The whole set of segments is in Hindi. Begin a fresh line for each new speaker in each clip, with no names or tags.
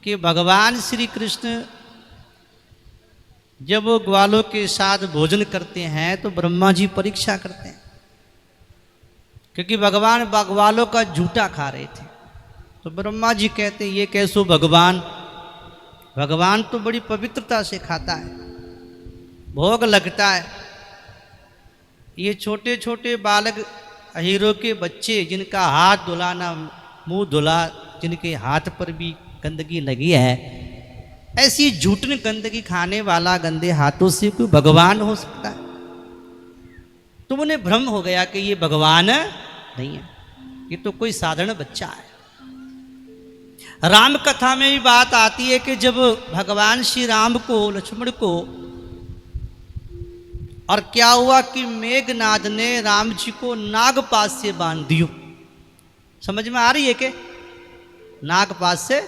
कि भगवान श्री कृष्ण जब वो ग्वालों के साथ भोजन करते हैं तो ब्रह्मा जी परीक्षा करते हैं, क्योंकि भगवान ग्वालों का झूठा खा रहे थे। तो ब्रह्मा जी कहते ये कैसो भगवान, भगवान तो बड़ी पवित्रता से खाता है, भोग लगता है। ये छोटे छोटे बालक हीरो के बच्चे जिनका हाथ धुला ना मुंह धुला, जिनके हाथ पर भी गंदगी लगी है, ऐसी झूठन गंदगी खाने वाला गंदे हाथों से कोई भगवान हो सकता है? तो उन्हें भ्रम हो गया कि ये भगवान नहीं है, ये तो कोई साधारण बच्चा है। राम कथा में भी बात आती है कि जब भगवान श्री राम को, लक्ष्मण को, और क्या हुआ कि मेघनाद ने राम जी को नागपाश से बांध दियो। समझ में आ रही है कि नागपाश से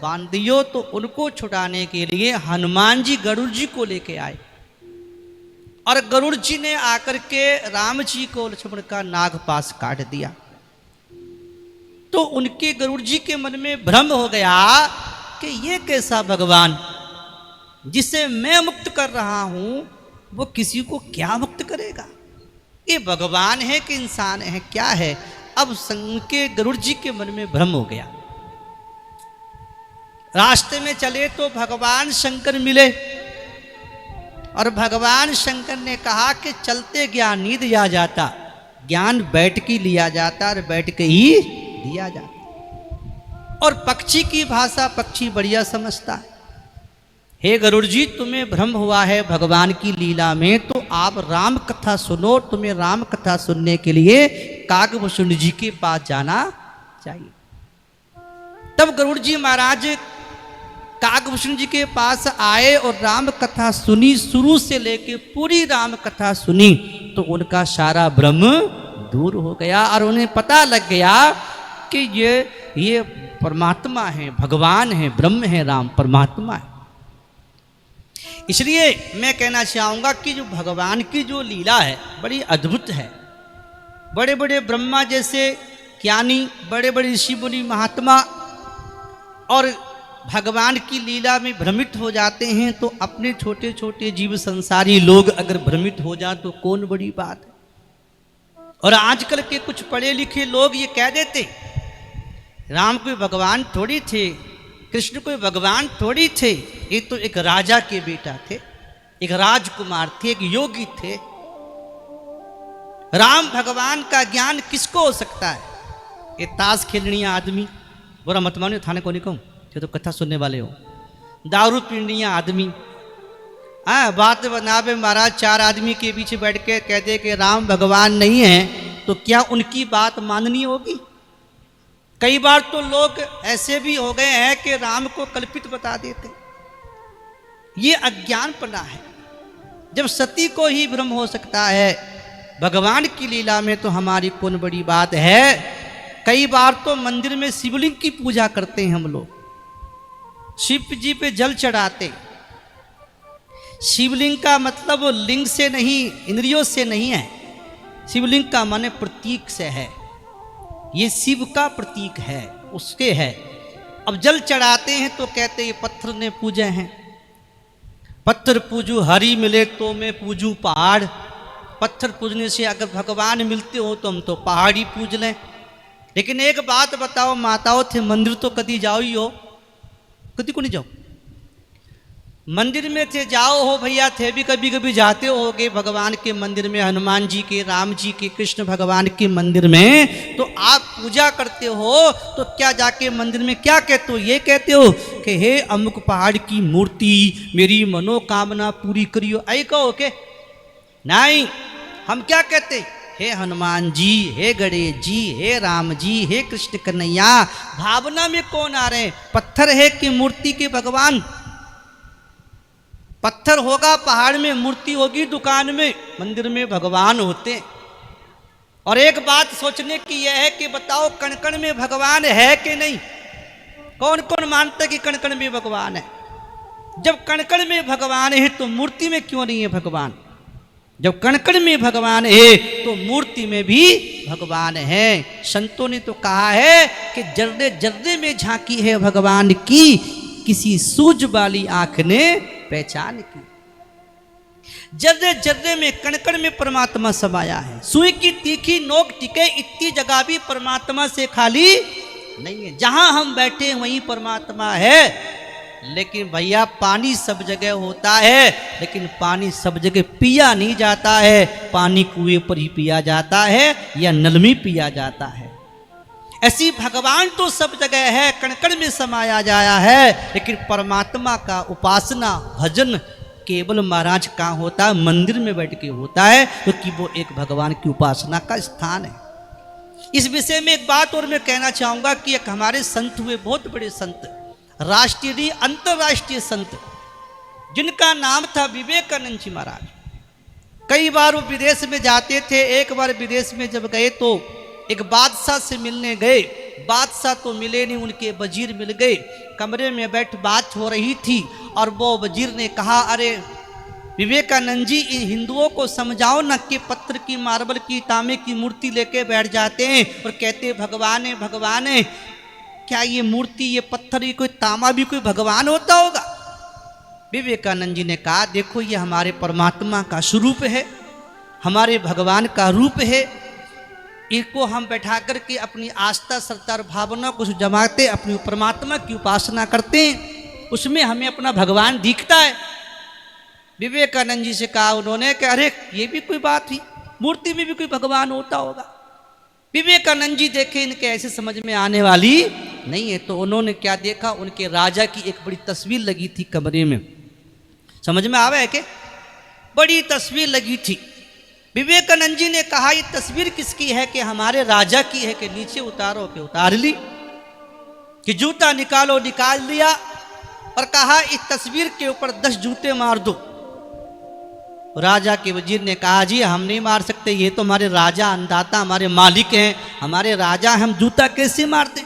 बांध दियो। तो उनको छुड़ाने के लिए हनुमान जी गरुड़ जी को लेके आए, और गरुड़ जी ने आकर के राम जी को, लक्ष्मण का नागपाश काट दिया। तो उनके गरुड़ जी के मन में भ्रम हो गया कि ये कैसा भगवान जिसे मैं मुक्त कर रहा हूं वो किसी को क्या मुक्त करेगा? ये भगवान है कि इंसान है, क्या है? अब उनके गरुड़ जी के मन में भ्रम हो गया। रास्ते में चले तो भगवान शंकर मिले, और भगवान शंकर ने कहा कि चलते ज्ञान नहीं दिया जाता, ज्ञान बैठ के लिया जाता और बैठ के ही दिया जाता। और पक्षी की भाषा पक्षी बढ़िया समझता है। हे गरुड़ जी, तुम्हें भ्रम हुआ है भगवान की लीला में, तो आप राम कथा सुनो। तुम्हें राम कथा सुनने के लिए काकभूषण जी के पास जाना चाहिए। तब गरुड़ जी महाराज काकभूषण जी के पास आए और राम कथा सुनी, शुरू से लेके पूरी राम कथा सुनी। तो उनका सारा भ्रम दूर हो गया और उन्हें पता लग गया कि ये परमात्मा है, भगवान है, ब्रह्म है, राम परमात्मा है। इसलिए मैं कहना चाहूंगा कि जो भगवान की जो लीला है बड़ी अद्भुत है। बड़े बड़े ब्रह्मा जैसे ज्ञानी, बड़े बड़े ऋषि मुनि महात्मा और भगवान की लीला में भ्रमित हो जाते हैं, तो अपने छोटे छोटे जीव संसारी लोग अगर भ्रमित हो जाए तो कौन बड़ी बात है। और आजकल के कुछ पढ़े लिखे लोग ये कह देते राम कोई भगवान थोड़ी थे, कृष्ण कोई भगवान थोड़ी थे, ये तो एक राजा के बेटा थे, एक राजकुमार थे, एक योगी थे। राम भगवान का ज्ञान किसको हो सकता है? ये ताश खेलनिया आदमी, बुरा मत मानो थाने को नहीं कहूं, ये तो कथा सुनने वाले हो। दारू पीनिया आदमी, बात बनावे महाराज, चार आदमी के बीच बैठ के कह दे कि राम भगवान नहीं है, तो क्या उनकी बात माननी होगी? कई बार तो लोग ऐसे भी हो गए हैं कि राम को कल्पित बता देते। ये अज्ञानपना है। जब सती को ही भ्रम हो सकता है, भगवान की लीला में तो हमारी कौन बड़ी बात है। कई बार तो मंदिर में शिवलिंग की पूजा करते हैं हम लोग, शिव जी पे जल चढ़ाते। शिवलिंग का मतलब वो लिंग से नहीं, इंद्रियों से नहीं है। शिवलिंग का माने प्रतीक से है, ये शिव का प्रतीक है, उसके है। अब जल चढ़ाते हैं तो कहते ये पत्थर ने पूजे हैं। पत्थर पूजू हरि मिले तो मैं पूजू पहाड़। पत्थर पूजने से अगर भगवान मिलते हो तो हम तो पहाड़ ही पूज लें। लेकिन एक बात बताओ माताओं, थे मंदिर तो कभी जाओ ही हो? कभी को नहीं जाओ मंदिर में, थे जाओ हो भैया, थे भी कभी कभी जाते होगे भगवान के मंदिर में, हनुमान जी के, राम जी के, कृष्ण भगवान के मंदिर में। तो आप पूजा करते हो तो क्या जाके मंदिर में क्या कहते हो? ये कहते हो कि हे अमुक पहाड़ की मूर्ति मेरी मनोकामना पूरी करियो, ऐ कहो के? नहीं, हम क्या कहते? हे हनुमान जी, हे गणेश जी, हे राम जी, हे कृष्ण कन्हैया। भावना में कौन आ रहे हैं? पत्थर है कि मूर्ति के भगवान? पत्थर होगा पहाड़ में, मूर्ति होगी दुकान में, मंदिर में भगवान होते। और एक बात सोचने की यह है कि बताओ कण कण में भगवान है कि नहीं? कौन कौन मानता है कि कण कण में भगवान है? जब कण कण में भगवान है तो मूर्ति में क्यों नहीं है भगवान? जब कण कण में भगवान है तो मूर्ति में भी भगवान है। संतों ने तो कहा है कि जर्रे जर्रे में झांकी है भगवान की, किसी सूझ वाली आंख ने पहचान की। जर्रे जर्रे में कण कण में परमात्मा समाया है। सुई की तीखी नोक टिके इतनी जगह भी परमात्मा से खाली नहीं है। जहां हम बैठे हैं वहीं परमात्मा है। लेकिन भैया पानी सब जगह होता है, लेकिन पानी सब जगह पिया नहीं जाता है। पानी कुएं पर ही पिया जाता है या नल में पिया जाता है। ऐसी भगवान तो सब जगह है, कण कण में समाया जाया है, लेकिन परमात्मा का उपासना भजन केवल महाराज कहाँ होता है? मंदिर में बैठ के होता है, क्योंकि वो एक भगवान की उपासना का स्थान है। इस विषय में एक बात और मैं कहना चाहूंगा कि एक हमारे संत हुए, बहुत बड़े संत, राष्ट्रीय अंतर्राष्ट्रीय संत, जिनका नाम था विवेकानंद जी महाराज। कई बार वो विदेश में जाते थे। एक बार विदेश में जब गए तो एक बादशाह से मिलने गए। बादशाह तो मिले नहीं, उनके वजीर मिल गए। कमरे में बैठ बात हो रही थी और वो वजीर ने कहा, अरे विवेकानंद जी, इन हिंदुओं को समझाओ ना कि पत्थर की, मार्बल की, तांबे की मूर्ति लेके बैठ जाते हैं और कहते हैं भगवान है भगवान है। क्या ये मूर्ति, ये पत्थर, ये कोई तांबा भी कोई भगवान होता होगा? विवेकानंद जी ने कहा, देखो ये हमारे परमात्मा का स्वरूप है, हमारे भगवान का रूप है। इनको हम बैठा करके अपनी आस्था, श्रद्धा और भावना को जमाते अपनी परमात्मा की उपासना करते हैं, उसमें हमें अपना भगवान दिखता है। विवेकानंद जी से कहा उन्होंने कि अरे ये भी कोई बात हुई, मूर्ति में भी कोई भगवान होता होगा। विवेकानंद जी देखे इनके ऐसे समझ में आने वाली नहीं है, तो उन्होंने क्या देखा, उनके राजा की एक बड़ी तस्वीर लगी थी कमरे में। समझ में आवे है कि बड़ी तस्वीर लगी थी। विवेकानंद जी ने कहा ये तस्वीर किसकी है? कि हमारे राजा की है। कि नीचे उतारो, के उतार ली। कि जूता निकालो, निकाल लिया और कहा इस तस्वीर के ऊपर 10 जूते मार दो। राजा के वजीर ने कहा जी हम नहीं मार सकते, ये तो हमारे राजा अन्नदाता, हमारे मालिक हैं, हमारे राजा, हम जूता कैसे मारते?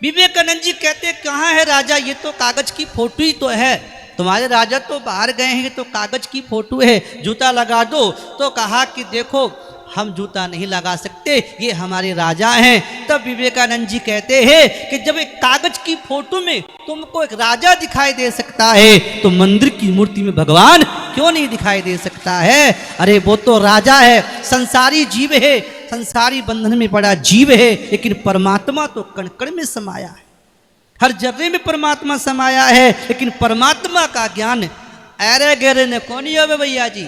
विवेकानंद जी कहते कहाँ है राजा, ये तो कागज की फोटो ही तो है, तुम्हारे राजा तो बाहर गए हैं, तो कागज की फोटो है, जूता लगा दो। तो कहा कि देखो हम जूता नहीं लगा सकते, ये हमारे राजा हैं। तब विवेकानंद जी कहते हैं कि जब एक कागज की फोटो में तुमको एक राजा दिखाई दे सकता है, तो मंदिर की मूर्ति में भगवान क्यों नहीं दिखाई दे सकता है? अरे वो तो राजा है, संसारी जीव है, संसारी बंधन में पड़ा जीव है, लेकिन परमात्मा तो कण कण में समाया है, हर जर्रे में परमात्मा समाया है। लेकिन परमात्मा का ज्ञान अरे गहरे ने कौन ही होवे भैया जी?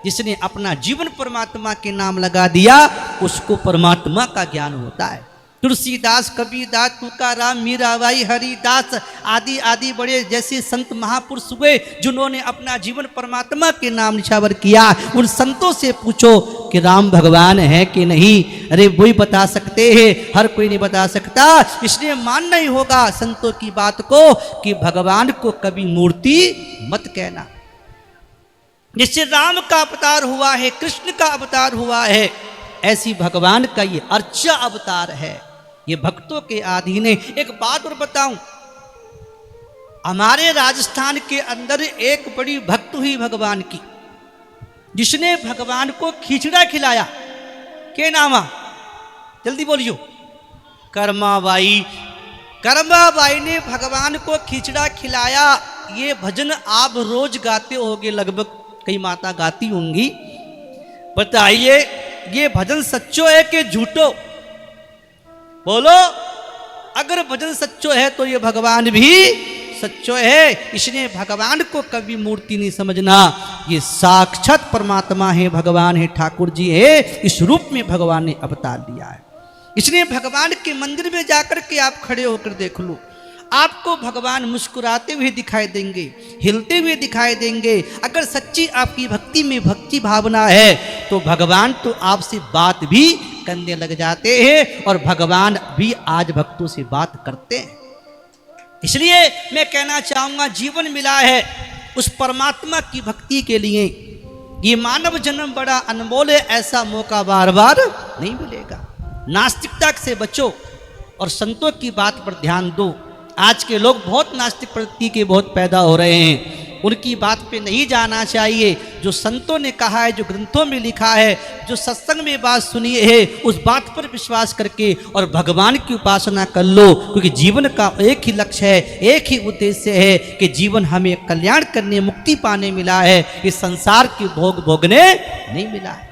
जिसने अपना जीवन परमात्मा के नाम लगा दिया, उसको परमात्मा का ज्ञान होता है। तुलसीदास, कबीरदास, तुकाराम, मीराबाई, हरिदास आदि आदि बड़े जैसे संत महापुरुष हुए जिन्होंने अपना जीवन परमात्मा के नाम निछावर किया। उन संतों से पूछो कि राम भगवान है कि नहीं, अरे वही बता सकते हैं, हर कोई नहीं बता सकता। इसलिए मानना ही होगा संतों की बात को कि भगवान को कभी मूर्ति मत कहना। जिससे राम का अवतार हुआ है, कृष्ण का अवतार हुआ है, ऐसी भगवान का ये अर्चा अवतार है, ये भक्तों के अधीन है। एक बात और बताऊं, हमारे राजस्थान के अंदर एक बड़ी भक्त हुई भगवान की, जिसने भगवान को खिचड़ा खिलाया। क्या नाम? जल्दी बोलियो। कर्माबाई। कर्माबाई ने भगवान को खिचड़ा खिलाया। ये भजन आप रोज गाते होगे, लगभग कई माता गाती होंगी। बताइए ये भजन सच्चो है कि झूठो? बोलो। अगर भजन सच्चो है तो ये भगवान भी सच्चो है। इसलिए भगवान को कभी मूर्ति नहीं समझना, ये साक्षात परमात्मा है, भगवान है, ठाकुर जी है, इस रूप में भगवान ने अवतार लिया है। इसलिए भगवान के मंदिर में जाकर के आप खड़े होकर देख लो, आपको भगवान मुस्कुराते हुए दिखाई देंगे, हिलते हुए दिखाई देंगे। अगर सच्ची आपकी भक्ति में भक्ति भावना है तो भगवान तो आपसे बात भी करने लग जाते हैं, और भगवान भी आज भक्तों से बात करते हैं। इसलिए मैं कहना चाहूंगा, जीवन मिला है उस परमात्मा की भक्ति के लिए। ये मानव जन्म बड़ा अनमोल है, ऐसा मौका बार बार नहीं मिलेगा। नास्तिकता से बचो और संतों की बात पर ध्यान दो। आज के लोग बहुत नास्तिक प्रवृत्ति के बहुत पैदा हो रहे हैं। उनकी बात पे नहीं जाना चाहिए। जो संतों ने कहा है, जो ग्रंथों में लिखा है, जो सत्संग में बात सुनी है, उस बात पर विश्वास करके और भगवान की उपासना कर लो, क्योंकि जीवन का एक ही लक्ष्य है, एक ही उद्देश्य है कि जीवन हमें कल्याण करने, मुक्ति पाने मिला है, इस संसार की भोग भोगने नहीं मिला है।